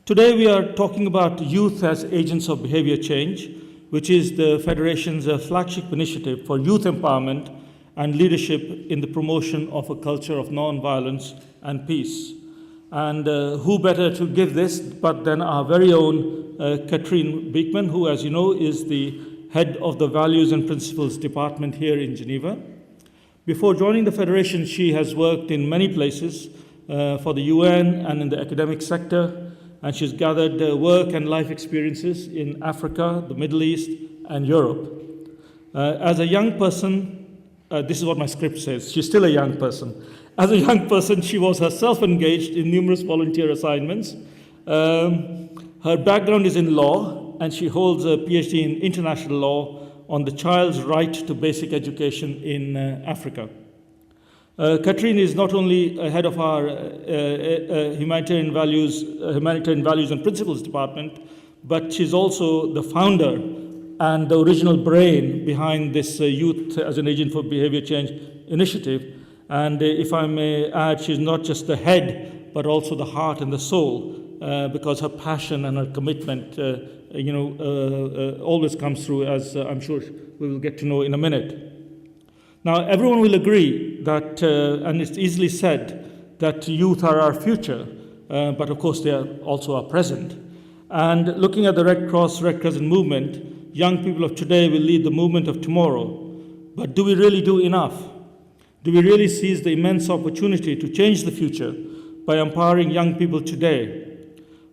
Today we are talking about youth as agents of behavior change, which is the Federation's flagship initiative for youth empowerment and leadership in the promotion of a culture of non-violence and peace. And who better to give this but than our very own Katrien Beeckman, who, as you know, is the head of the Values and Principles Department here in Geneva. Before joining the Federation, she has worked in many places for the UN and in the academic sector, and she's gathered work and life experiences in Africa, the Middle East, and Europe. As a young person, this is what my script says, she's still a young person. As a young person, she was herself engaged in numerous volunteer assignments. Her background is in law, and she holds a PhD in international law on the child's right to basic education in Africa. Katrien is not only head of our humanitarian values and principles department, but she's also the founder and the original brain behind this Youth as an Agent for Behavior Change initiative. And if I may add, she's not just the head, but also the heart and the soul, because her passion and her commitment, always comes through, as I'm sure we will get to know in a minute. Now, everyone will agree that, and it's easily said, that youth are our future, but of course they are also our present. And looking at the Red Cross, Red Crescent movement, young people of today will lead the movement of tomorrow. But do we really do enough? Do we really seize the immense opportunity to change the future by empowering young people today?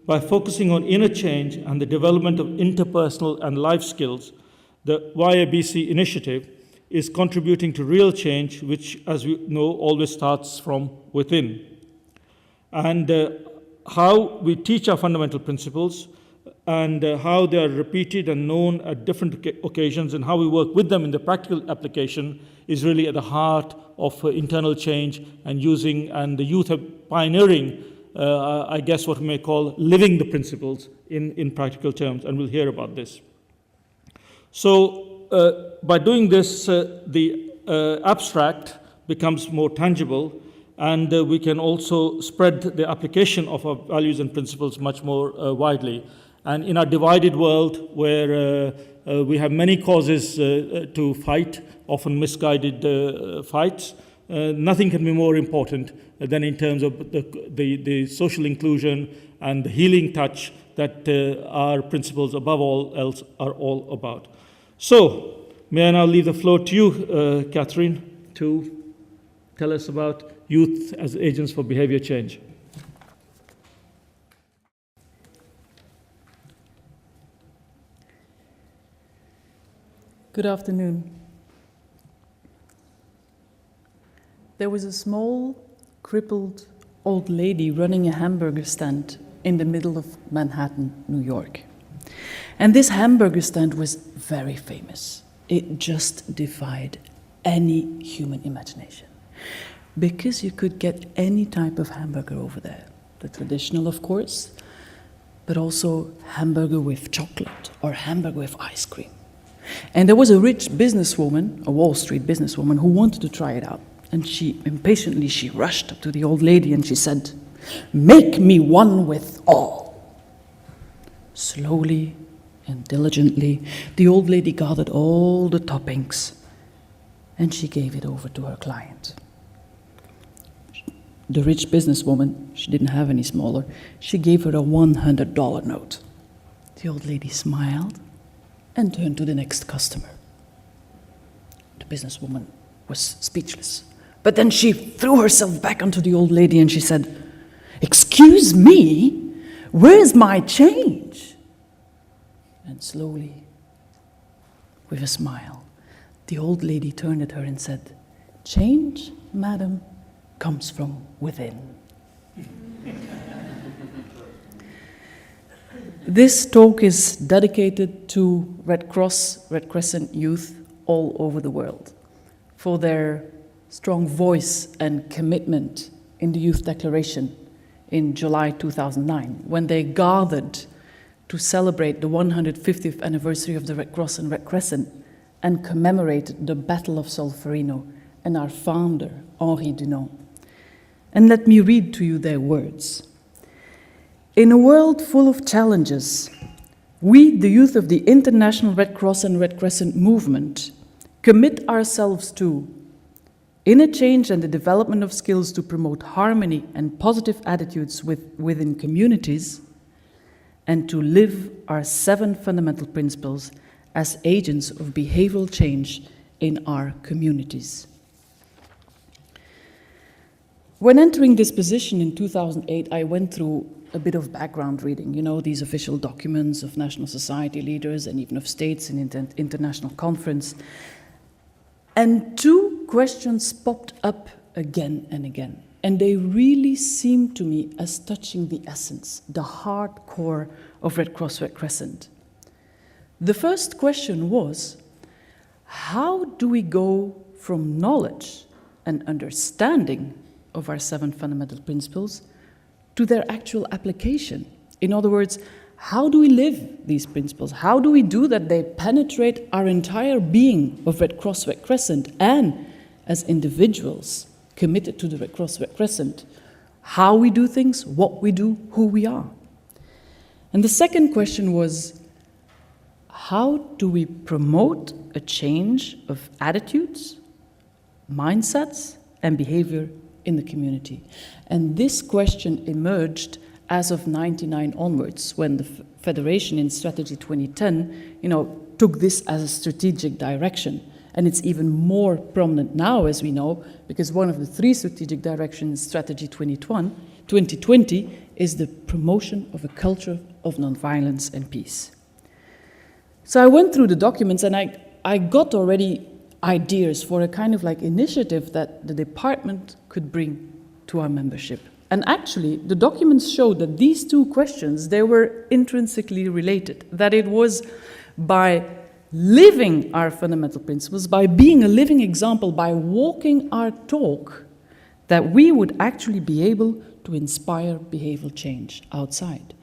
By focusing on inner change and the development of interpersonal and life skills, the YABC initiative is contributing to real change, which, as we know, always starts from within. And how we teach our fundamental principles and how they are repeated and known at different occasions and how we work with them in the practical application is really at the heart of internal change and using, and the youth are pioneering, I guess what we may call living the principles in practical terms, and we'll hear about this. So by doing this, the abstract becomes more tangible, and we can also spread the application of our values and principles much more widely. And in our divided world, where we have many causes to fight, often misguided fights, nothing can be more important than in terms of the social inclusion and the healing touch that our principles above all else are all about. So, may I now leave the floor to you, Katrien, to tell us about youth as agents for behavior change. Good afternoon. There was a small, crippled old lady running a hamburger stand in the middle of Manhattan, New York. And this hamburger stand was very famous. It just defied any human imagination, because you could get any type of hamburger over there. The traditional, of course, but also hamburger with chocolate or hamburger with ice cream. And there was a rich businesswoman, a Wall Street businesswoman, who wanted to try it out. And she rushed up to the old lady and she said, "Make me one with all." Slowly and diligently, the old lady gathered all the toppings and she gave it over to her client. The rich businesswoman, she didn't have any smaller, she gave her a $100 note. The old lady smiled and turned to the next customer. The businesswoman was speechless. But then she threw herself back onto the old lady and she said, "Excuse me, where's my change?" And slowly, with a smile, the old lady turned at her and said, "Change, madam, comes from within." This talk is dedicated to Red Cross, Red Crescent youth all over the world for their strong voice and commitment in the Youth Declaration in July 2009, when they gathered to celebrate the 150th anniversary of the Red Cross and Red Crescent and commemorate the Battle of Solferino and our founder, Henri Dunant. And let me read to you their words. In a world full of challenges, we, the youth of the International Red Cross and Red Crescent movement, commit ourselves to inner change and the development of skills to promote harmony and positive attitudes within communities, and to live our 7 fundamental principles as agents of behavioral change in our communities. When entering this position in 2008, I went through a bit of background reading, you know, these official documents of national society leaders and even of states in international conference. And 2 questions popped up again and again. And they really seemed to me as touching the essence, the hard core of Red Cross Red Crescent. The first question was, how do we go from knowledge and understanding of our 7 fundamental principles to their actual application? In other words, how do we live these principles? How do we do that they penetrate our entire being of Red Cross Red Crescent, and as individuals committed to the Red Cross Red Crescent, how we do things, what we do, who we are? And the second question was, how do we promote a change of attitudes, mindsets, and behavior in the community? And this question emerged as of 1999 onwards, when the Federation in Strategy 2010, took this as a strategic direction. And it's even more prominent now, as we know, because one of the 3 strategic directions in Strategy 2020 is the promotion of a culture of nonviolence and peace. So I went through the documents, and I got already ideas for a kind of like initiative that the department could bring to our membership. And actually, the documents showed that these 2 questions, they were intrinsically related, that it was by living our fundamental principles, by being a living example, by walking our talk, that we would actually be able to inspire behavioral change outside.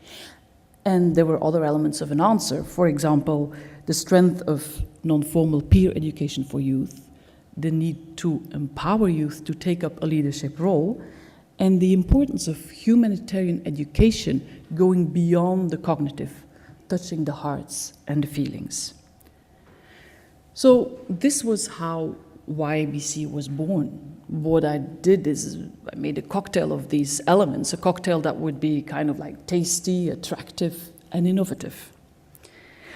And there were other elements of an answer. For example, the strength of non-formal peer education for youth, the need to empower youth to take up a leadership role, and the importance of humanitarian education going beyond the cognitive, touching the hearts and the feelings. So this was how YABC was born. What I did is I made a cocktail of these elements, a cocktail that would be kind of like tasty, attractive, and innovative.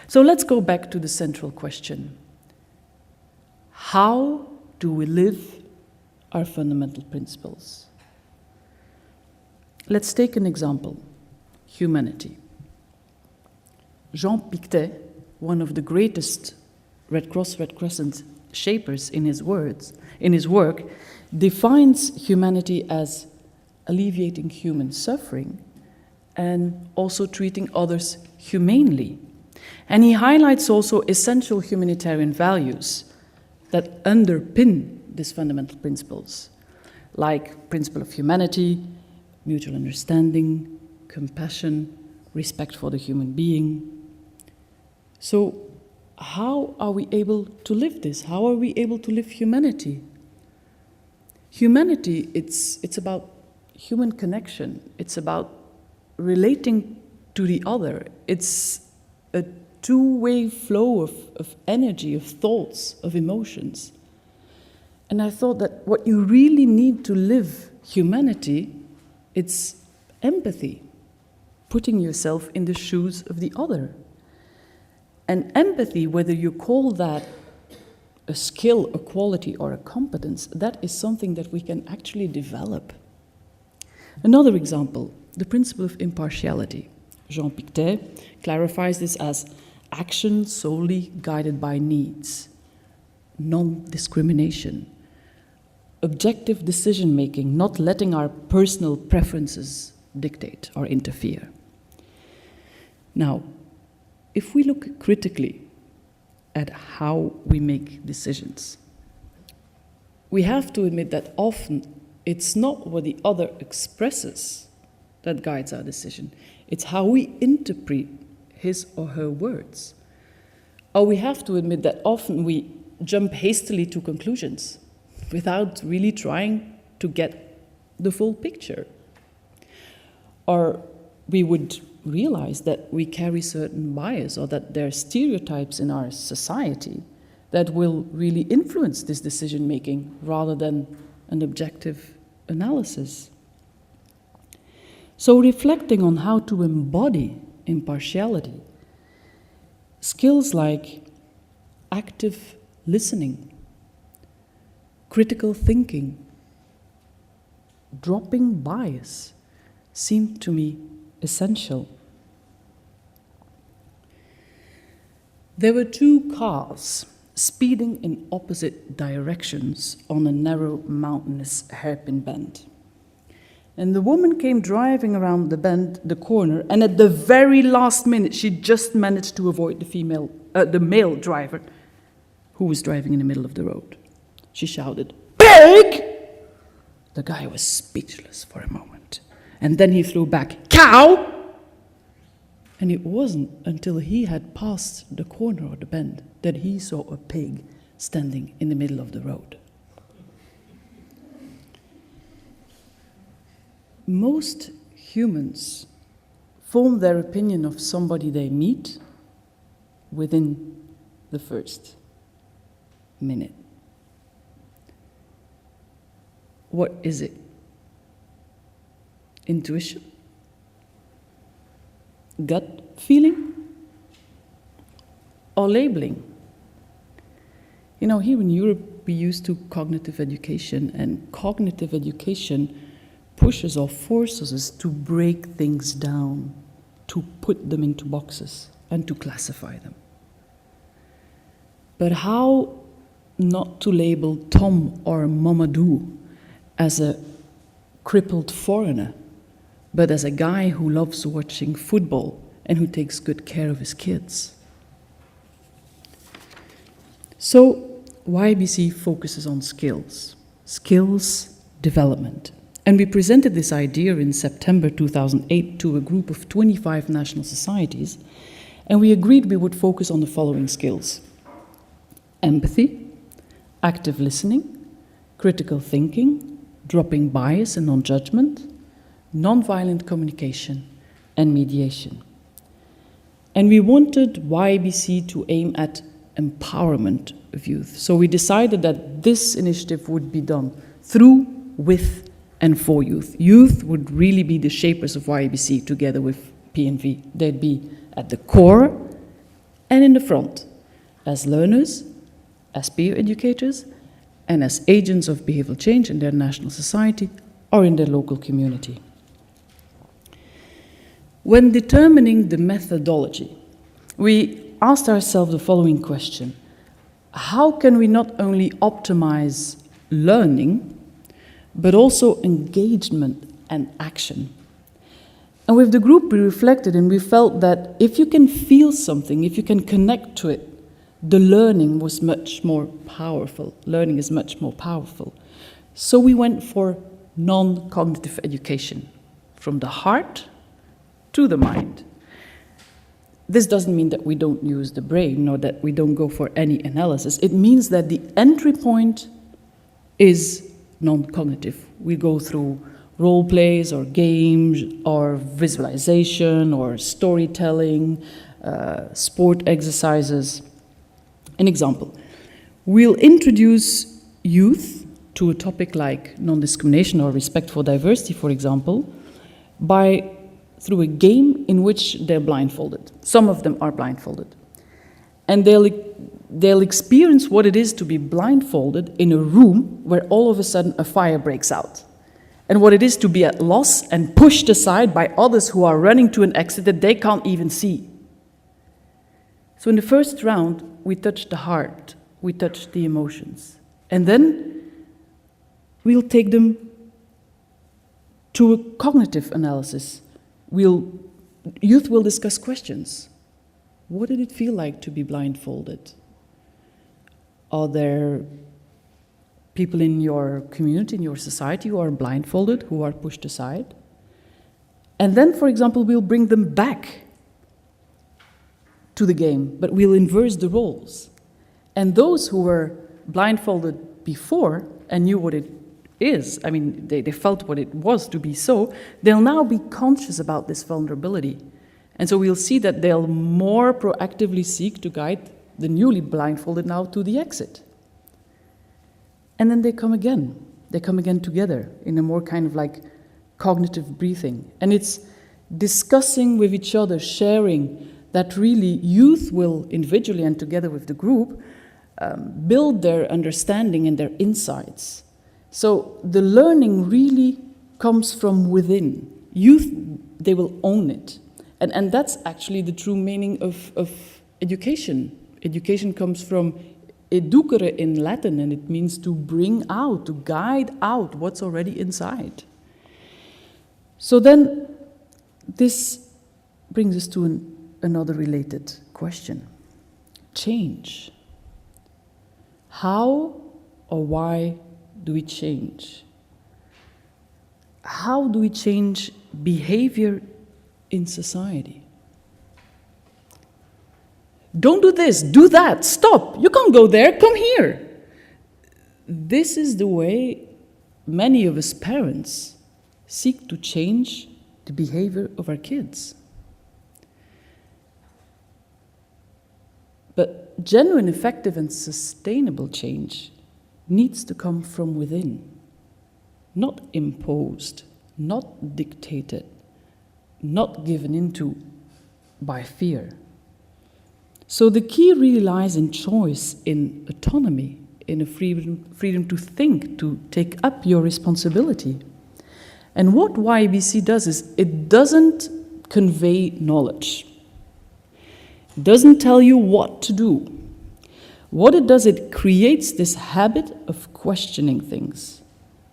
So let's go back to the central question. How do we live our fundamental principles? Let's take an example, humanity. Jean Pictet, one of the greatest Red Cross, Red Crescent shapers in his work, defines humanity as alleviating human suffering and also treating others humanely. And he highlights also essential humanitarian values that underpin these fundamental principles, like principle of humanity, mutual understanding, compassion, respect for the human being. So how are we able to live this? How are we able to live humanity? Humanity, it's about human connection. It's about relating to the other. It's a two-way flow of energy, of thoughts, of emotions. And I thought that what you really need to live humanity, it's empathy, putting yourself in the shoes of the other. And empathy, whether you call that a skill, a quality, or a competence, that is something that we can actually develop. Another example, the principle of impartiality. Jean Pictet clarifies this as action solely guided by needs, non-discrimination, objective decision-making, not letting our personal preferences dictate or interfere. Now, if we look critically at how we make decisions, we have to admit that often it's not what the other expresses that guides our decision. It's how we interpret his or her words. Or we have to admit that often we jump hastily to conclusions without really trying to get the full picture. Or we would realize that we carry certain bias or that there are stereotypes in our society that will really influence this decision making rather than an objective analysis. So reflecting on how to embody impartiality, skills like active listening, critical thinking, dropping bias seem to me essential. There were two cars speeding in opposite directions on a narrow mountainous hairpin bend. And the woman came driving around the bend, the corner, and at the very last minute, she just managed to avoid the male driver who was driving in the middle of the road. She shouted, "Pig!" The guy was speechless for a moment. And then he threw back, "Cow!" And it wasn't until he had passed the corner of the bend that he saw a pig standing in the middle of the road. Most humans form their opinion of somebody they meet within the first minute. What is it? Intuition? Gut feeling? Or labeling? You know, here in Europe we used to cognitive education, and cognitive education pushes or forces us to break things down, to put them into boxes and to classify them. But how not to label Tom or Mamadou as a crippled foreigner, but as a guy who loves watching football and who takes good care of his kids? So YABC focuses on skills development. And we presented this idea in September 2008 to a group of 25 national societies, and we agreed we would focus on the following skills: empathy, active listening, critical thinking, dropping bias and non-judgment, nonviolent communication, and mediation. And we wanted YABC to aim at empowerment of youth. So we decided that this initiative would be done through, with, and for youth. Youth would really be the shapers of YABC together with PNV. They'd be at the core and in the front, as learners, as peer educators, and as agents of behavioural change in their national society or in their local community. When determining the methodology, we asked ourselves the following question: how can we not only optimize learning, but also engagement and action? And with the group, we reflected and we felt that if you can feel something, if you can connect to it, the learning was much more powerful. Learning is much more powerful. So we went for non-cognitive education, from the heart to the mind. This doesn't mean that we don't use the brain or that we don't go for any analysis. It means that the entry point is non-cognitive. We go through role plays or games or visualization or storytelling, sport exercises. An example: we'll introduce youth to a topic like non-discrimination or respect for diversity, for example, through a game in which they're blindfolded. Some of them are blindfolded. And they'll experience what it is to be blindfolded in a room where all of a sudden a fire breaks out. And what it is to be at loss and pushed aside by others who are running to an exit that they can't even see. So in the first round, we touched the heart, we touched the emotions. And then we'll take them to a cognitive analysis. Youth will discuss questions. What did it feel like to be blindfolded? Are there people in your community, in your society, who are blindfolded, who are pushed aside? And then, for example, we'll bring them back to the game, but we'll inverse the roles. And those who were blindfolded before and knew what it is, I mean, they felt what it was to be so, they'll now be conscious about this vulnerability. And so we'll see that they'll more proactively seek to guide the newly blindfolded now to the exit. And then they come again together in a more kind of like cognitive breathing. And it's discussing with each other, sharing, that really youth will individually and together with the group build their understanding and their insights. So the learning really comes from within. Youth, they will own it. And that's actually the true meaning of education. Education comes from educere in Latin, and it means to bring out, to guide out what's already inside. So then this brings us to another related question. Change. How or why do we change? How do we change behavior in society? Don't do this, do that, stop, you can't go there, come here. This is the way many of us parents seek to change the behavior of our kids. But genuine, effective, and sustainable change needs to come from within, not imposed, not dictated, not given into by fear. So the key really lies in choice, in autonomy, in a freedom to think, to take up your responsibility. And what YABC does is it doesn't convey knowledge. It doesn't tell you what to do. What it does, it creates this habit of questioning things,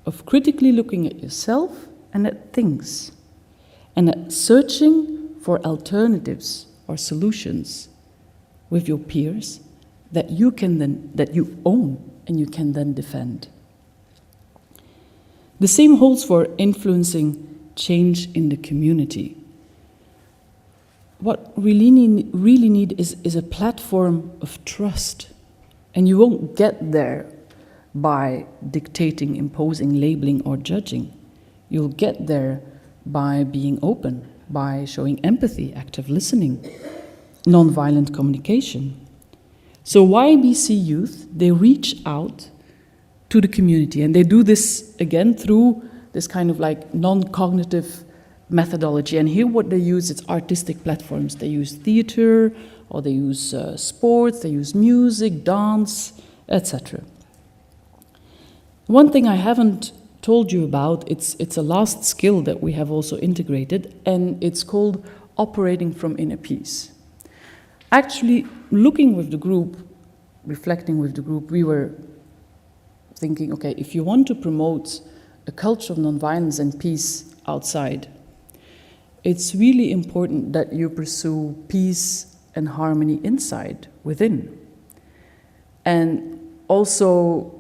of critically looking at yourself and at things, and at searching for alternatives or solutions with your peers that you own and you can then defend. The same holds for influencing change in the community. What we really need is a platform of trust. And you won't get there by dictating, imposing, labeling, or judging. You'll get there by being open, by showing empathy, active listening, nonviolent communication. So YABC youth, they reach out to the community, and they do this again through this kind of like non-cognitive methodology. And here what they use, it's artistic platforms. They use theater, or they use sports, they use music, dance, etc. One thing I haven't told you about, it's a last skill that we have also integrated, and it's called operating from inner peace. Actually, looking with the group, reflecting with the group, we were thinking, okay, if you want to promote a culture of nonviolence and peace outside, it's really important that you pursue peace and harmony inside, within. And also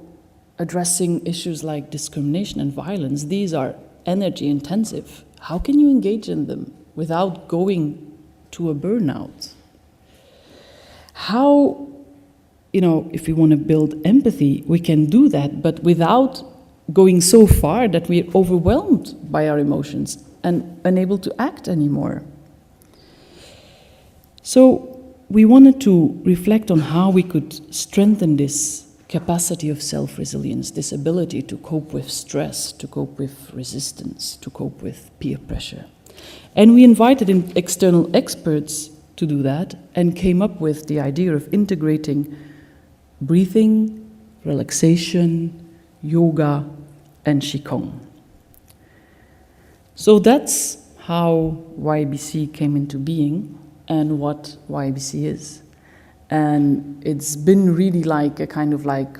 addressing issues like discrimination and violence. These are energy intensive. How can you engage in them without going to a burnout? How, if we want to build empathy, we can do that, but without going so far that we're overwhelmed by our emotions and unable to act anymore. So we wanted to reflect on how we could strengthen this capacity of self-resilience, this ability to cope with stress, to cope with resistance, to cope with peer pressure. And we invited in external experts to do that and came up with the idea of integrating breathing, relaxation, yoga, and Qigong. So that's how YABC came into being and what YABC is. And it's been really like a kind of like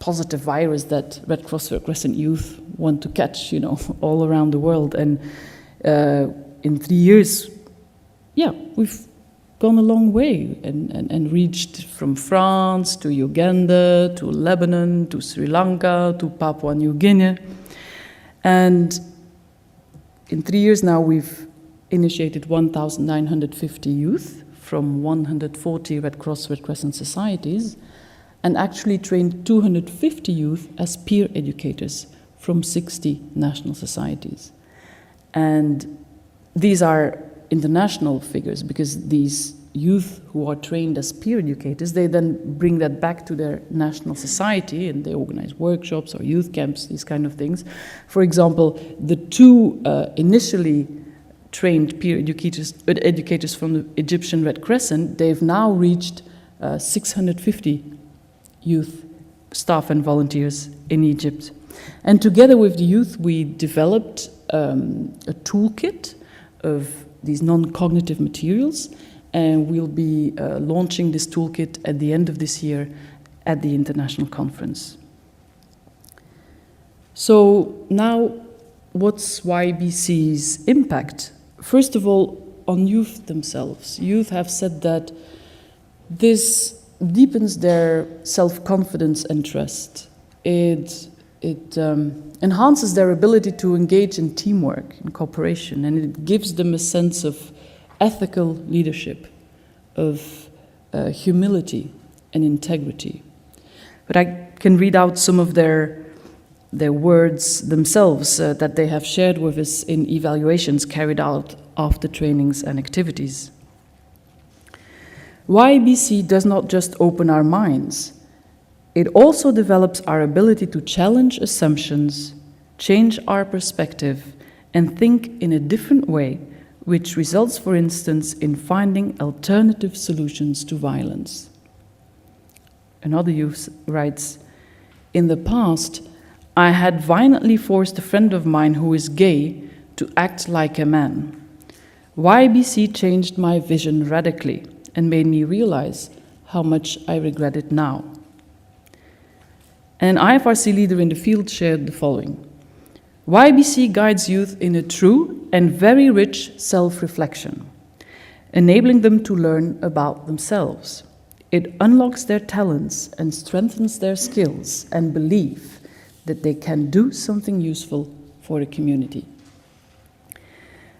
positive virus that Red Cross Crescent youth want to catch, all around the world. And in 3 years, we've gone a long way and reached from France to Uganda, to Lebanon, to Sri Lanka, to Papua New Guinea. And in 3 years now, we've initiated 1,950 youth from 140 Red Cross Red Crescent societies, and actually trained 250 youth as peer educators from 60 national societies. And these are international figures because these youth who are trained as peer educators, they then bring that back to their national society and they organize workshops or youth camps, these kind of things. For example, the two initially trained peer educators from the Egyptian Red Crescent, they've now reached 650 youth staff and volunteers in Egypt. And together with the youth, we developed a toolkit of these non-cognitive materials, and we'll be launching this toolkit at the end of this year at the international conference. So now, what's YABC's impact? First of all, on youth themselves. Youth have said that this deepens their self-confidence and trust. It enhances their ability to engage in teamwork, in cooperation, and it gives them a sense of ethical leadership, of humility and integrity. But I can read out some of their words themselves that they have shared with us in evaluations carried out after trainings and activities. YABC does not just open our minds, it also develops our ability to challenge assumptions, change our perspective, and think in a different way, which results, for instance, in finding alternative solutions to violence. Another youth writes, "In the past, I had violently forced a friend of mine who is gay to act like a man. YABC changed my vision radically and made me realize how much I regret it now." An IFRC leader in the field shared the following: YABC guides youth in a true and very rich self-reflection, enabling them to learn about themselves. It unlocks their talents and strengthens their skills and belief that they can do something useful for the community.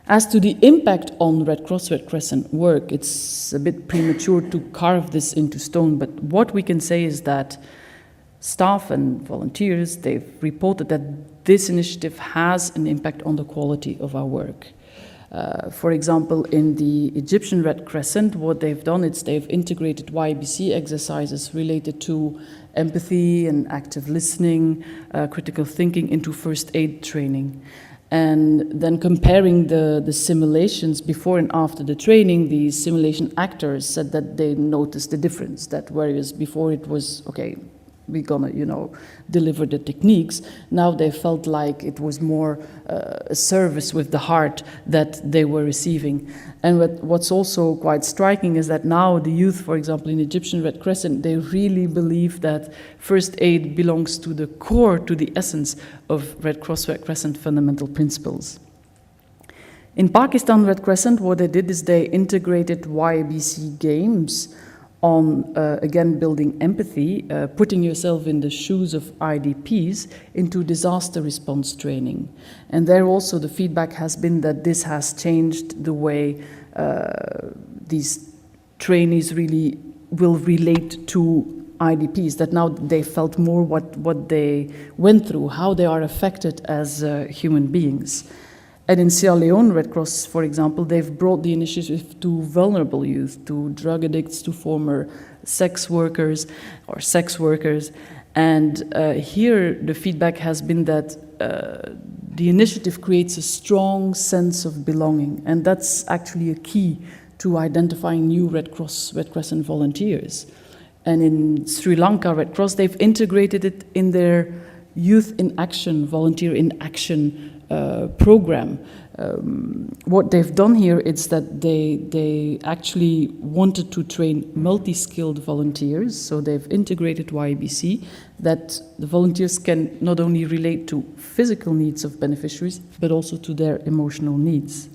As to the impact on Red Cross Red Crescent work, it's a bit premature to carve this into stone, but what we can say is that staff and volunteers, they've reported that this initiative has an impact on the quality of our work. For example, in the Egyptian Red Crescent, what they've done is they've integrated YABC exercises related to empathy and active listening, critical thinking into first aid training. And then comparing the simulations before and after the training, the simulation actors said that they noticed the difference, that whereas before it was, okay, we're gonna, deliver the techniques, now they felt like it was more a service with the heart that they were receiving. And what's also quite striking is that now the youth, for example, in Egyptian Red Crescent, they really believe that first aid belongs to the core, to the essence of Red Cross Red Crescent fundamental principles. In Pakistan Red Crescent, what they did is they integrated YABC games on, again, building empathy, putting yourself in the shoes of IDPs into disaster response training. And there also the feedback has been that this has changed the way these trainees really will relate to IDPs, that now they felt more what they went through, how they are affected as human beings. And in Sierra Leone, Red Cross, for example, they've brought the initiative to vulnerable youth, to drug addicts, to former sex workers or sex workers. And here the feedback has been that the initiative creates a strong sense of belonging. And that's actually a key to identifying new Red Cross, Red Crescent volunteers. And in Sri Lanka, Red Cross, they've integrated it in their Youth in Action, Volunteer in Action program. What they've done here is that they actually wanted to train multi-skilled volunteers, so they've integrated YABC, that the volunteers can not only relate to physical needs of beneficiaries, but also to their emotional needs.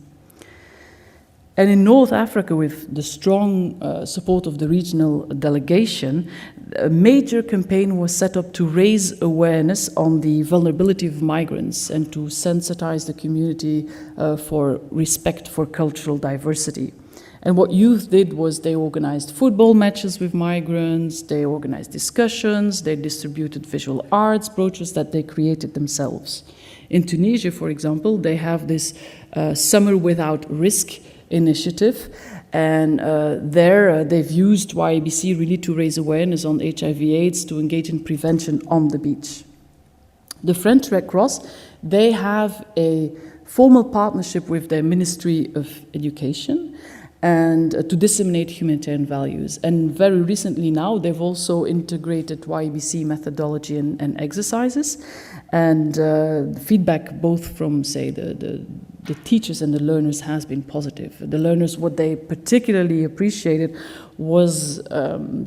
And in North Africa, with the strong support of the regional delegation, a major campaign was set up to raise awareness on the vulnerability of migrants and to sensitize the community for respect for cultural diversity. And what youth did was they organized football matches with migrants, they organized discussions, they distributed visual arts brochures that they created themselves. In Tunisia, for example, they have this Summer Without Risk initiative, and there they've used YABC really to raise awareness on HIV/AIDS, to engage in prevention on the beach. The French Red Cross, they have a formal partnership with their Ministry of Education and to disseminate humanitarian values. And very recently now, they've also integrated YABC methodology and exercises, and feedback both from, say, the teachers and the learners has been positive. The learners, what they particularly appreciated was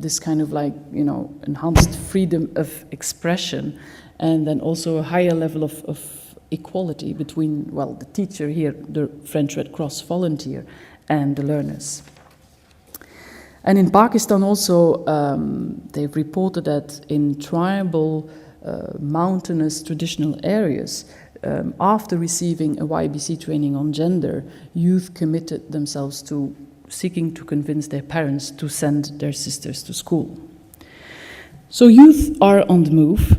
this kind of like, you know, enhanced freedom of expression, and then also a higher level of equality between, well, the teacher here, the French Red Cross volunteer, and the learners. And in Pakistan also, they've reported that in tribal, mountainous, traditional areas, after receiving a YABC training on gender, youth committed themselves to seeking to convince their parents to send their sisters to school. So youth are on the move,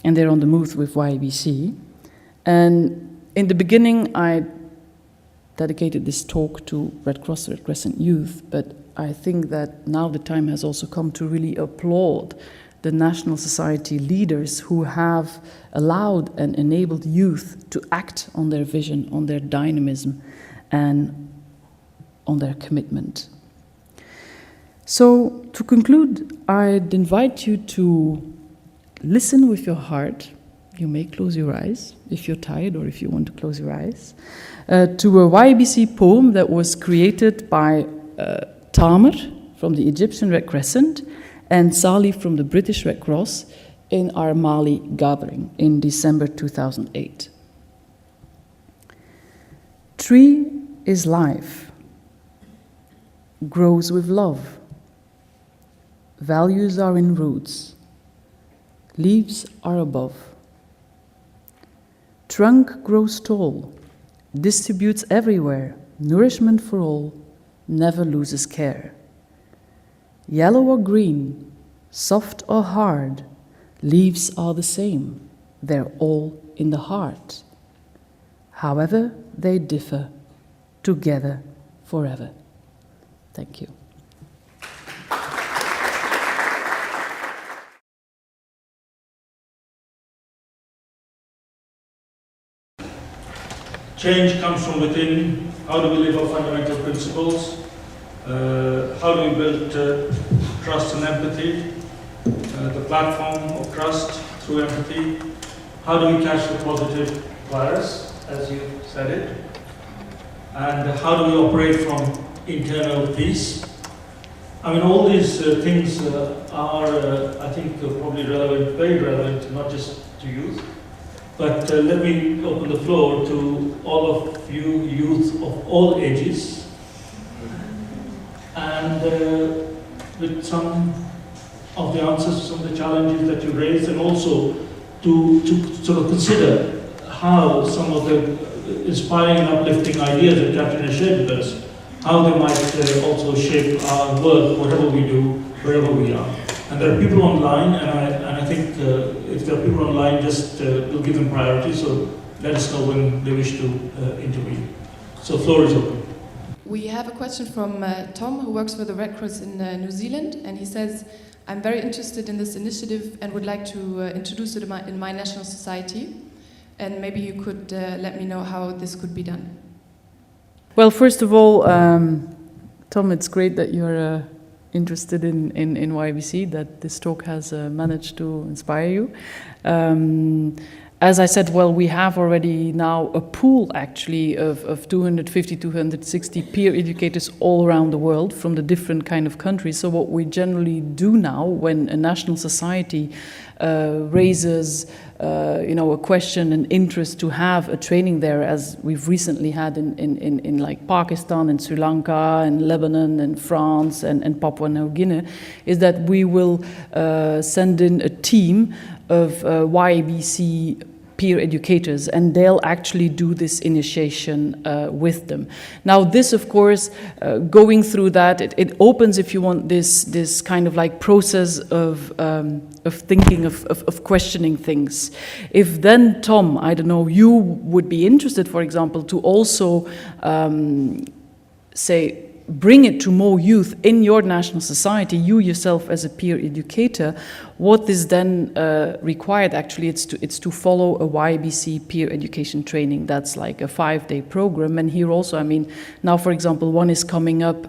and they're on the move with YABC. And in the beginning, I dedicated this talk to Red Cross, Red Crescent youth, but I think that now the time has also come to really applaud the national society leaders who have allowed and enabled youth to act on their vision, on their dynamism, and on their commitment. So, to conclude, I'd invite you to listen with your heart. You may close your eyes if you're tired or if you want to close your eyes, to a YABC poem that was created by Tamer from the Egyptian Red Crescent and Sali from the British Red Cross in our Mali gathering in December 2008. Tree is life, grows with love. Values are in roots, leaves are above. Trunk grows tall, distributes everywhere, nourishment for all, never loses care. Yellow or green, soft or hard, leaves are the same, they're all in the heart. However they differ, together forever. Thank you. Change comes from within. How do we live our fundamental principles? How do we build trust and empathy? The platform of trust through empathy. How do we catch the positive virus, as you said it? And how do we operate from internal peace? I mean, all these things are, I think, probably relevant, very relevant, not just to youth. But let me open the floor to all of you youth of all ages, and with some of the answers to some of the challenges that you raised, and also to sort of consider how some of the inspiring and uplifting ideas that Katrien has shared with us, how they might also shape our work, whatever we do, wherever we are. And there are people online, and I think if there are people online, just we'll give them priority, so let us know when they wish to intervene. So floor is open. We have a question from Tom, who works for the Red Cross in New Zealand, and he says, I'm very interested in this initiative and would like to introduce it in my national society, and maybe you could let me know how this could be done. Well, first of all, Tom, it's great that you're interested in YABC, that this talk has managed to inspire you. As I said, well, we have already now a pool, actually, of 250, 260 peer educators all around the world from the different kind of countries. So what we generally do now, when a national society raises, a question and interest to have a training there, as we've recently had in like Pakistan and Sri Lanka and Lebanon and France and Papua New Guinea, is that we will send in a team of YABC peer educators, and they'll actually do this initiation with them. Now this, of course, going through that, it opens, if you want, this kind of like process of thinking, of questioning things. If then, Tom, I don't know, you would be interested, for example, to also say, bring it to more youth in your national society, you yourself as a peer educator, what is then required actually, it's to follow a YABC peer education training. That's like a 5-day program. And here also, I mean, now for example, one is coming up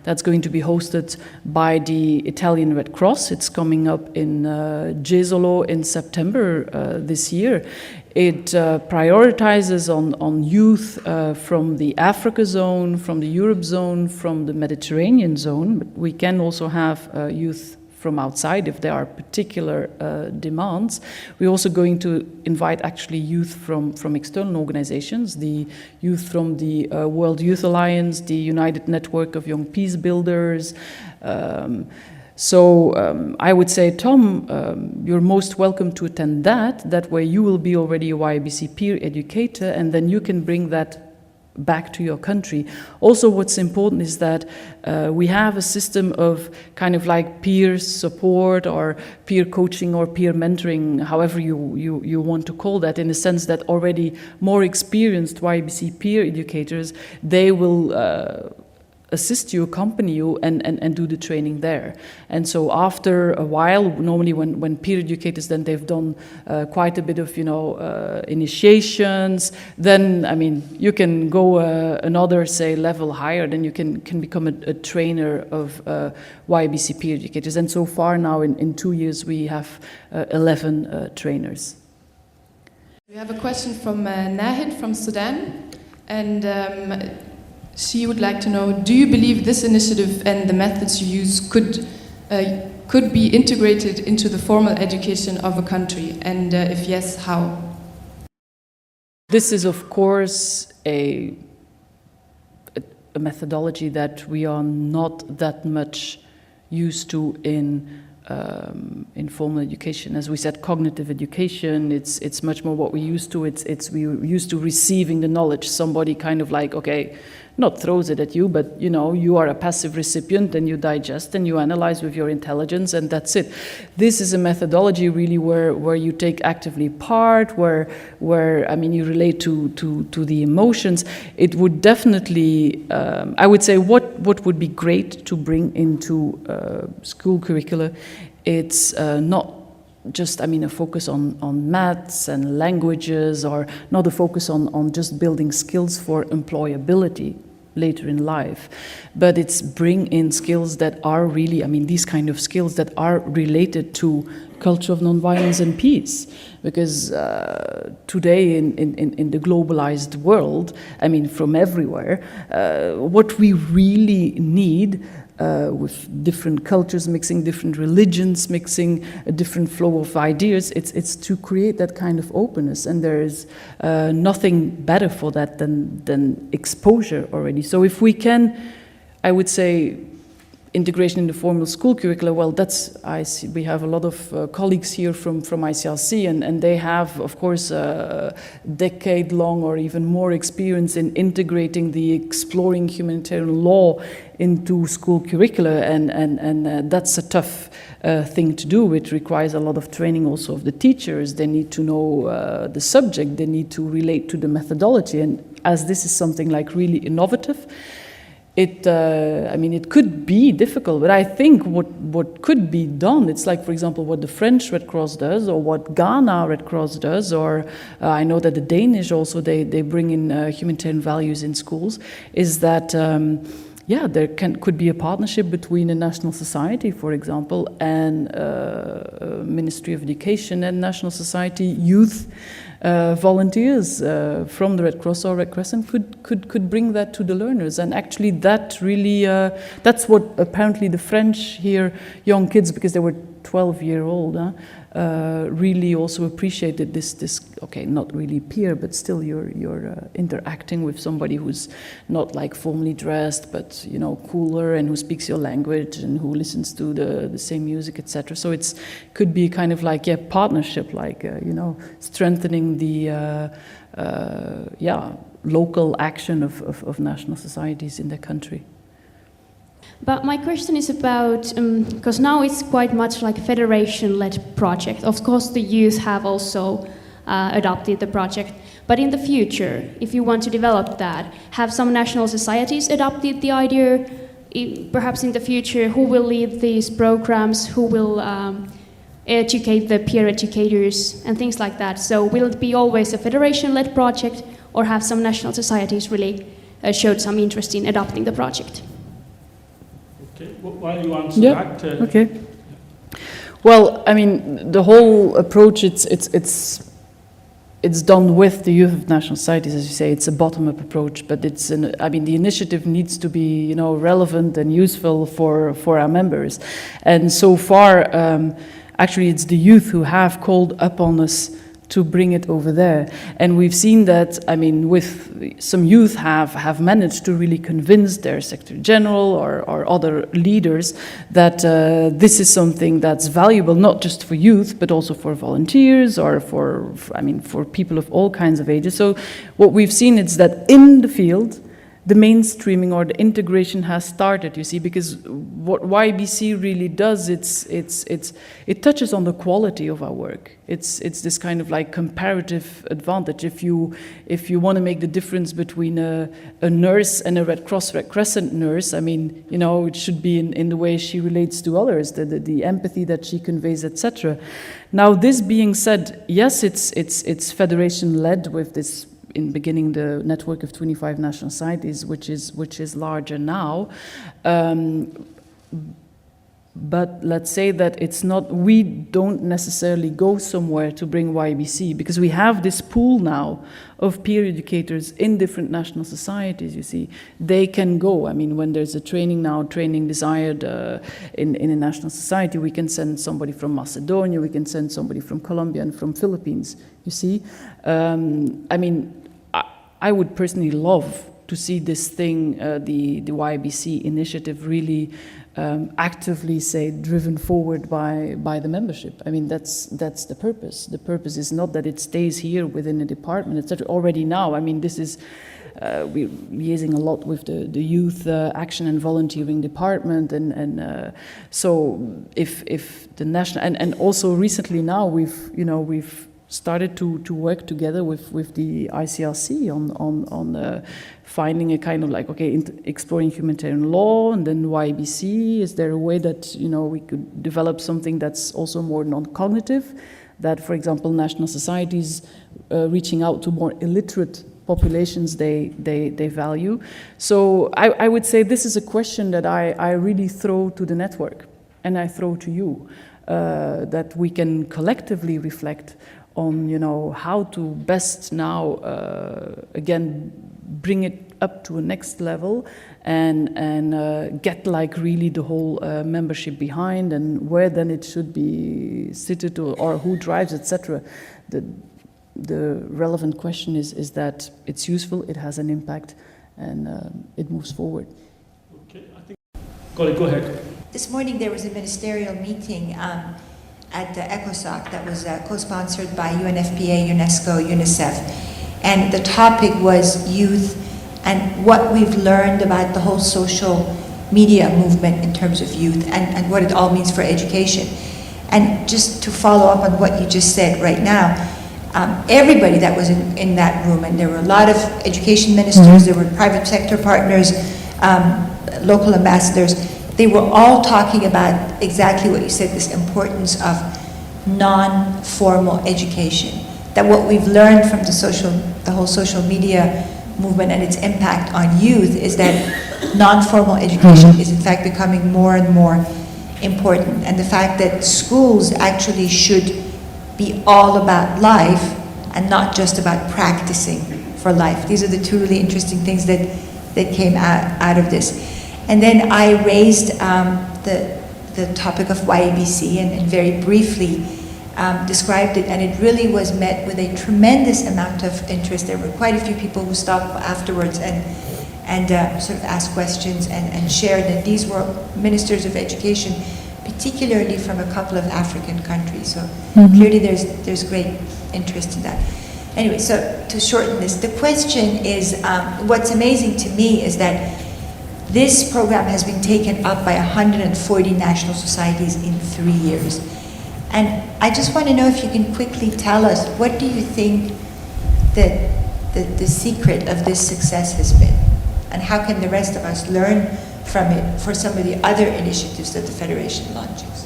that's going to be hosted by the Italian Red Cross. It's coming up in Jesolo in September this year. It prioritizes on youth from the Africa zone, from the Europe zone, from the Mediterranean zone. But we can also have youth from outside if there are particular demands. We're also going to invite actually youth from external organizations, the youth from the World Youth Alliance, the United Network of Young Peace Builders. So I would say, Tom, you're most welcome to attend that. That way you will be already a YABC peer educator, and then you can bring that back to your country. Also, what's important is that we have a system of kind of like peer support or peer coaching or peer mentoring, however you want to call that, in the sense that already more experienced YABC peer educators, they will assist you, accompany you, and do the training there. And so after a while, normally when peer educators, then they've done quite a bit of, initiations, then, I mean, you can go another, say, level higher, then you can become a trainer of YABC peer educators. And so far now, in 2 years, we have 11 trainers. We have a question from Nahid from Sudan, and she would like to know, do you believe this initiative and the methods you use could be integrated into the formal education of a country? And if yes, how? This is, of course, a methodology that we are not that much used to in formal education. As we said, cognitive education, it's much more what we used to. We're used to receiving the knowledge. Somebody kind of like, okay, not throws it at you, but you are a passive recipient and you digest and you analyze with your intelligence, and that's it. This is a methodology really where you take actively part, where I mean, you relate to the emotions. It would definitely, I would say, what would be great to bring into school curricula, it's not just, I mean, a focus on maths and languages, or not a focus on just building skills for employability later in life, but it's bring in skills that are really, I mean, these kind of skills that are related to culture of nonviolence and peace. Because today in the globalized world, I mean, from everywhere, what we really need, with different cultures, mixing different religions, mixing a different flow of ideas, it's to create that kind of openness, and there is nothing better for that than exposure already. So if we can, I would say, integration in the formal school curricula, well, I see we have a lot of colleagues here from ICRC, and they have, of course, a decade-long or even more experience in integrating the exploring humanitarian law into school curricula, and that's a tough thing to do. It requires a lot of training also of the teachers. They need to know the subject, they need to relate to the methodology, and as this is something like really innovative, I mean, it could be difficult, but I think what could be done, it's like, for example, what the French Red Cross does, or what Ghana Red Cross does, or I know that the Danish also, they bring in humanitarian values in schools, is that, there could be a partnership between a national society, for example, and Ministry of Education and national society, youth, volunteers from the Red Cross or Red Crescent could bring that to the learners. And actually that really, that's what apparently the French here, young kids, because they were 12-year-old, really also appreciated this, okay, not really peer, but still you're interacting with somebody who's not like formally dressed, but, you know, cooler, and who speaks your language and who listens to the same music, etc. So it's could be kind of like, yeah, partnership, like, you know, strengthening the, local action of national societies in the country. But my question is about, because now it's quite much like a federation-led project. Of course, the youth have also adopted the project. But in the future, if you want to develop that, have some national societies adopted the idea? Perhaps in the future, who will lead these programs? Who will educate the peer educators and things like that? So will it be always a federation-led project, or have some national societies really showed some interest in adopting the project? Okay, while you answer that... Okay. Well, I mean, the whole approach, it's done with the youth of national societies, as you say. It's a bottom-up approach, but the initiative needs to be, you know, relevant and useful for our members. And so far, actually, it's the youth who have called upon us to bring it over there. And we've seen that, I mean, with some youth have managed to really convince their Secretary General or other leaders that this is something that's valuable, not just for youth, but also for volunteers or for people of all kinds of ages. So what we've seen is that in the field, the mainstreaming or the integration has started, you see, because what YABC really does, it touches on the quality of our work. It's this kind of like comparative advantage. If you want to make the difference between a nurse and a Red Cross, Red Crescent nurse, I mean, you know, it should be in the way she relates to others, the empathy that she conveys, etc. Now, this being said, yes, it's federation-led with this, in beginning, the network of 25 national societies, which is larger now. But let's say that it's not, we don't necessarily go somewhere to bring YABC, because we have this pool now of peer educators in different national societies, you see. They can go, I mean, when there's a training desired in a national society, we can send somebody from Macedonia, we can send somebody from Colombia and from Philippines, you see. I mean, I would personally love to see this thing, the YABC initiative, really actively, say, driven forward by the membership. I mean, that's the purpose. The purpose is not that it stays here within a department, etc. Already now, I mean, this is, we're liaising a lot with the youth action and volunteering department, and so if the national, and also recently now we've started to work together with the ICRC on finding a kind of like, okay, exploring humanitarian law, and then YABC. Is there a way that, you know, we could develop something that's also more non-cognitive, that, for example, national societies reaching out to more illiterate populations they value? So I would say this is a question that I really throw to the network, and I throw to you, that we can collectively reflect on, you know, how to best now, again, bring it up to a next level and get like really the whole membership behind, and where then it should be seated or who drives, etc. The relevant question is that it's useful, it has an impact, and it moves forward. Okay, I think... Colin, go ahead. This morning there was a ministerial meeting at the ECOSOC that was co-sponsored by UNFPA, UNESCO, UNICEF, and the topic was youth and what we've learned about the whole social media movement in terms of youth and what it all means for education. And just to follow up on what you just said right now, everybody that was in that room, and there were a lot of education ministers, there were private sector partners, local ambassadors, they were all talking about exactly what you said, this importance of non-formal education. That what we've learned from the whole social media movement and its impact on youth is that non-formal education is in fact becoming more and more important. And the fact that schools actually should be all about life, and not just about practicing for life. These are the two really interesting things that came out of this. And then I raised the topic of YABC and very briefly described it, and it really was met with a tremendous amount of interest. There were quite a few people who stopped afterwards and sort of asked questions and shared that these were ministers of education, particularly from a couple of African countries. So clearly there's great interest in that. Anyway, so to shorten this, the question is, what's amazing to me is that this program has been taken up by 140 national societies in 3 years. And I just want to know if you can quickly tell us, what do you think that the secret of this success has been? And how can the rest of us learn from it for some of the other initiatives that the Federation launches?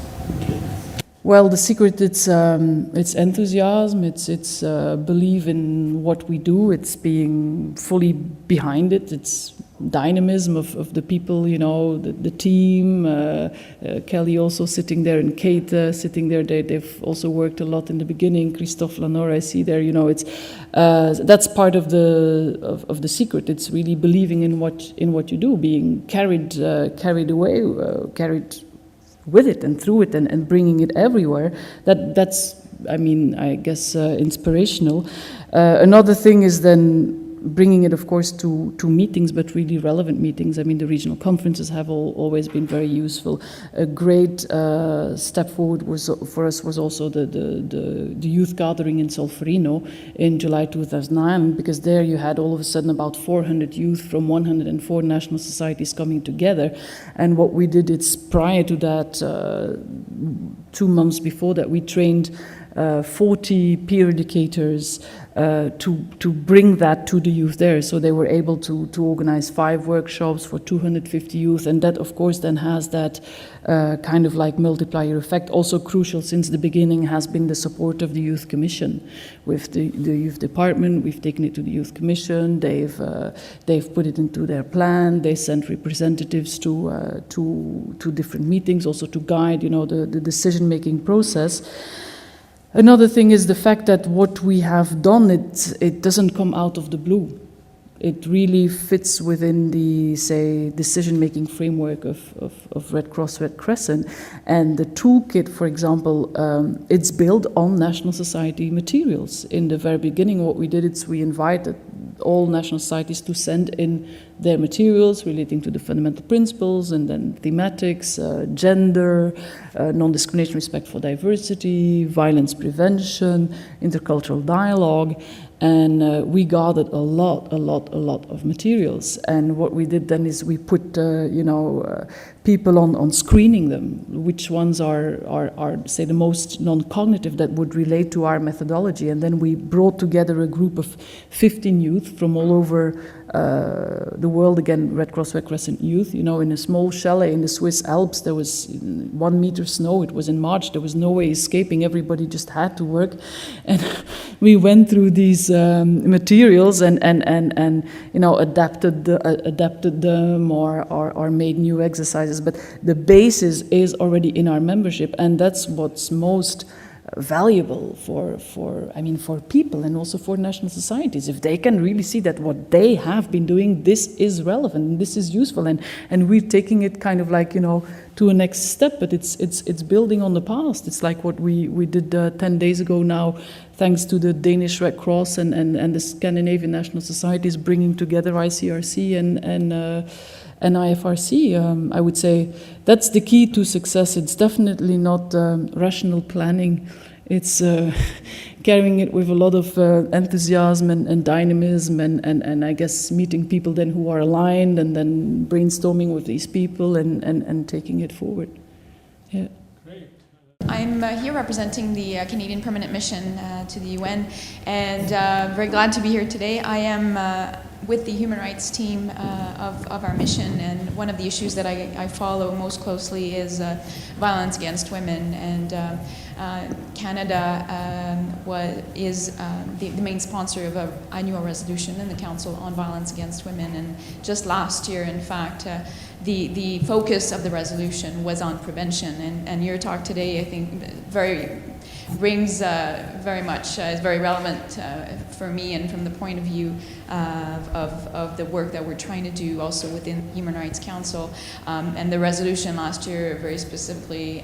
Well, the secret, it's enthusiasm, it's belief in what we do, it's being fully behind it, it's dynamism of the people, you know, the team, Kelly also sitting there, and Kate sitting there. They've also worked a lot in the beginning. Christophe Lanor, I see there. You know, it's that's part of the secret. It's really believing in what you do, being carried away, carried with it and through it, and bringing it everywhere. That's, I mean, I guess inspirational. Another thing is then bringing it, of course, to meetings, but really relevant meetings. I mean, the regional conferences have always been very useful. A great step forward for us was also the youth gathering in Solferino in July 2009, because there you had all of a sudden about 400 youth from 104 national societies coming together. And what we did, it's prior to that, 2 months before that, we trained 40 peer educators to bring that to the youth there. So they were able to organize 5 workshops for 250 youth, and that of course then has that kind of like multiplier effect. Also crucial since the beginning has been the support of the Youth Commission. With the Youth Department, we've taken it to the Youth Commission, they've put it into their plan, they sent representatives to different meetings, also to guide, you know, the decision-making process. Another thing is the fact that what we have done, it doesn't come out of the blue. It really fits within the, say, decision-making framework of Red Cross, Red Crescent. And the toolkit, for example, it's built on national society materials. In the very beginning, what we did is we invited all national societies to send in their materials relating to the fundamental principles, and then thematics, gender, non-discrimination, respect for diversity, violence prevention, intercultural dialogue. And we gathered a lot of materials. And what we did then is we put, people on screening them, which ones are say, the most non-cognitive that would relate to our methodology. And then we brought together a group of 15 youth from all over the world, again, Red Cross, Red Crescent youth, in a small chalet in the Swiss Alps. There was 1 meter snow. It was in March. There was no way escaping. Everybody just had to work. And we went through these materials and adapted them or made new exercises. But the basis is already in our membership, and that's what's most valuable for people and also for national societies. If they can really see that what they have been doing, this is relevant, this is useful, and we're taking it kind of like, to a next step, but it's building on the past. It's like what we did 10 days ago now, thanks to the Danish Red Cross and the Scandinavian national societies bringing together ICRC and IFRC. I would say that's the key to success. It's definitely not rational planning. It's carrying it with a lot of enthusiasm and dynamism and I guess meeting people then who are aligned, and then brainstorming with these people and taking it forward. Yeah. I'm here representing the Canadian Permanent Mission to the UN, and very glad to be here today. I am with the human rights team of our mission, and one of the issues that I follow most closely is violence against women. And Canada is the main sponsor of an annual resolution in the Council on Violence Against Women. And just last year, in fact, the focus of the resolution was on prevention. And your talk today, I think, very rings very much, is very relevant for me, and from the point of view of the work that we're trying to do also within Human Rights Council. And the resolution last year very specifically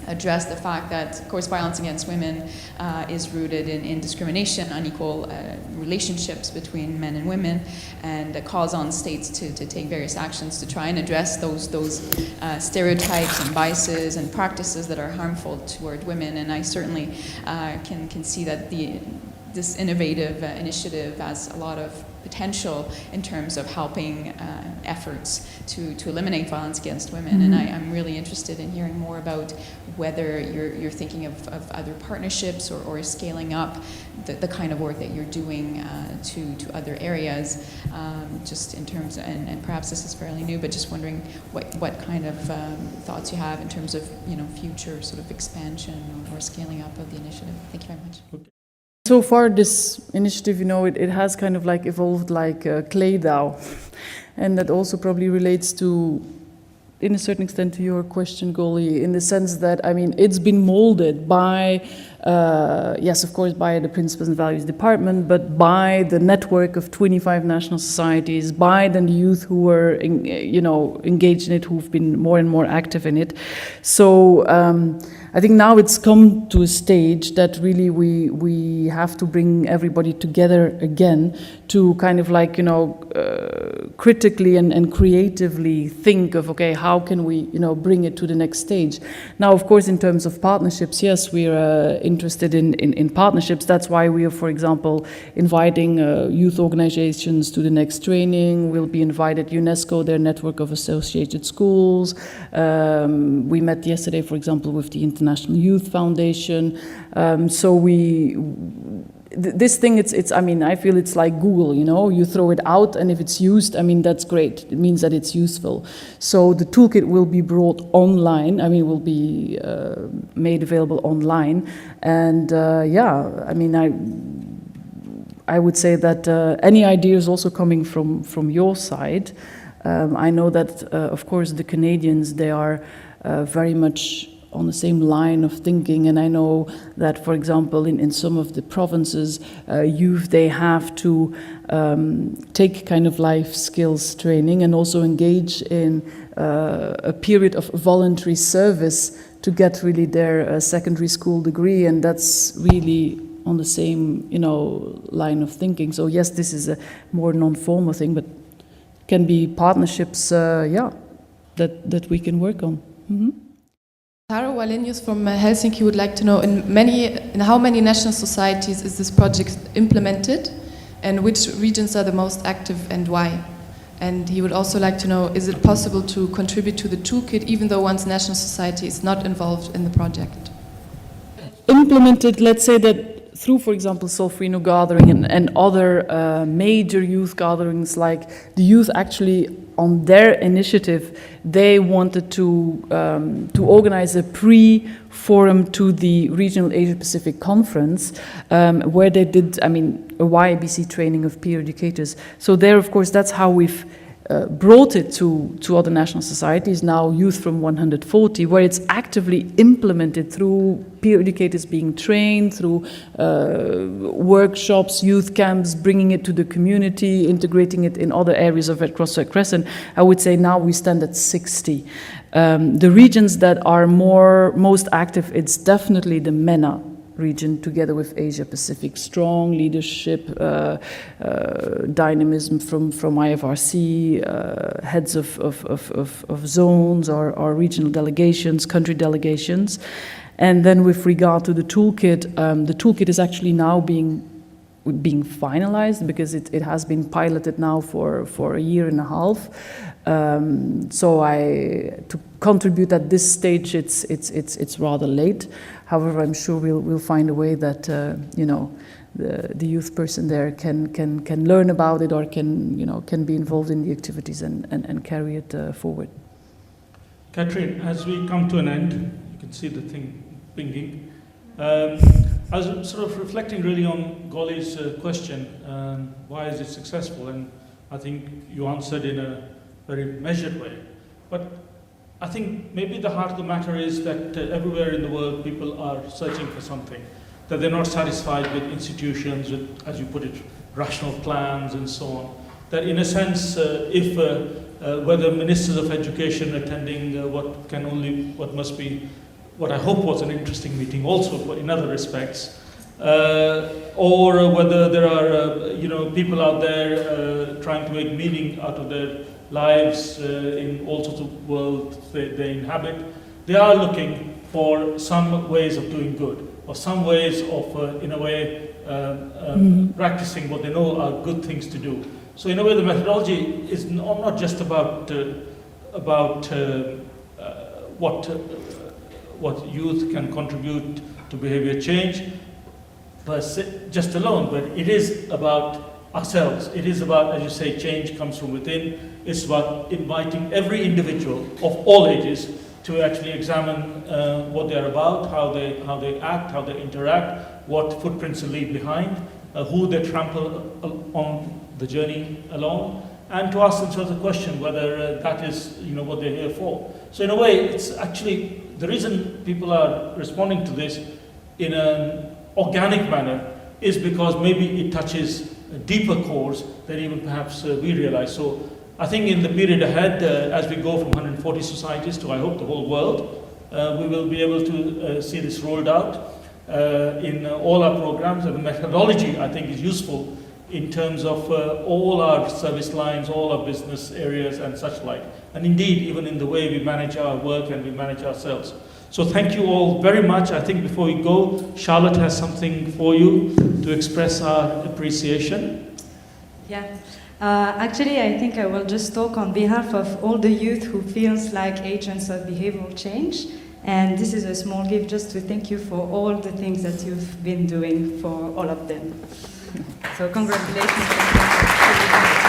address the fact that, of course, violence against women is rooted in discrimination, unequal relationships between men and women, and calls on states to take various actions to try and address those stereotypes and biases and practices that are harmful toward women. And I certainly can see that this innovative initiative has a lot of potential in terms of helping efforts to eliminate violence against women. Mm-hmm. And I'm really interested in hearing more about whether you're thinking of other partnerships or scaling up the kind of work that you're doing to other areas, just in terms of, and perhaps this is fairly new, but just wondering what kind of thoughts you have in terms of future sort of expansion or scaling up of the initiative. Thank you very much. Okay. So far, this initiative, it has kind of like evolved like clay dough, and that also probably relates to, in a certain extent, to your question, Goli, in the sense that, it's been molded by, yes, of course, by the Principles and Values Department, but by the network of 25 national societies, by the youth who were, engaged in it, who've been more and more active in it. So I think now it's come to a stage that really we have to bring everybody together again to kind of like, critically and creatively think of, okay, how can we, bring it to the next stage? Now, of course, in terms of partnerships, yes, we're interested in partnerships. That's why we are, for example, inviting youth organizations to the next training. We'll be invited UNESCO, their network of associated schools. We met yesterday, for example, with the International Youth Foundation. So this thing, I feel it's like Google, you throw it out, and if it's used, that's great. It means that it's useful. So the toolkit will be brought online, will be made available online. And I would say that any ideas also coming from your side. I know that, of course, the Canadians, they are very much on the same line of thinking, and I know that, for example, in some of the provinces, youth, they have to take kind of life skills training and also engage in a period of voluntary service to get really their secondary school degree, and that's really on the same, line of thinking. So yes, this is a more non-formal thing, but can be partnerships, that we can work on. Mm-hmm. Taro Walenius from Helsinki would like to know in how many national societies is this project implemented, and which regions are the most active and why? And he would also like to know, is it possible to contribute to the toolkit even though one's national society is not involved in the project? Implemented, let's say that through, for example, Solferino Gathering and other major youth gatherings, like the youth actually on their initiative, they wanted to organize a pre-forum to the Regional Asia-Pacific Conference, where they did, a YABC training of peer educators. So there, of course, that's how we've brought it to other national societies, now youth from 140, where it's actively implemented through peer educators being trained, through workshops, youth camps, bringing it to the community, integrating it in other areas of Red Cross Crescent. I would say now we stand at 60. The regions that are most active, it's definitely the MENA region, together with Asia Pacific. Strong leadership, dynamism from IFRC, heads of zones or regional delegations, country delegations. And then with regard to the toolkit is actually now being finalized, because it has been piloted now for a year and a half. So to contribute at this stage, it's rather late. However, I'm sure we'll find a way that the youth person there can learn about it, or can be involved in the activities and carry it forward. Katrien, as we come to an end, you can see the thing pinging. I was sort of reflecting really on Goli's question, why is it successful? And I think you answered in a very measured way. But I think maybe the heart of the matter is that everywhere in the world people are searching for something, that they're not satisfied with institutions, with, as you put it, rational plans and so on. That in a sense, if whether ministers of education attending what must be, what I hope was an interesting meeting also, but in other respects, or whether there are people out there trying to make meaning out of their lives in all sorts of worlds they inhabit, they are looking for some ways of doing good, or some ways of, in a way, practicing what they know are good things to do. So in a way, the methodology is not just about what youth can contribute to behavior change, just alone, but it is about ourselves. It is about, as you say, change comes from within. It's about inviting every individual of all ages to actually examine what they're about, how they act, how they interact, what footprints they leave behind, who they trample on the journey along, and to ask themselves the question whether that is what they're here for. So in a way, it's actually the reason people are responding to this in an organic manner is because maybe it touches deeper cores than even perhaps we realize. So I think in the period ahead, as we go from 140 societies to, I hope, the whole world, we will be able to see this rolled out in all our programs. And the methodology, I think, is useful in terms of all our service lines, all our business areas and such like. And indeed, even in the way we manage our work and we manage ourselves. So thank you all very much. I think before we go, Charlotte has something for you to express our appreciation. Yeah. Actually, I think I will just talk on behalf of all the youth who feels like agents of behavioral change. And this is a small gift just to thank you for all the things that you've been doing for all of them. So congratulations.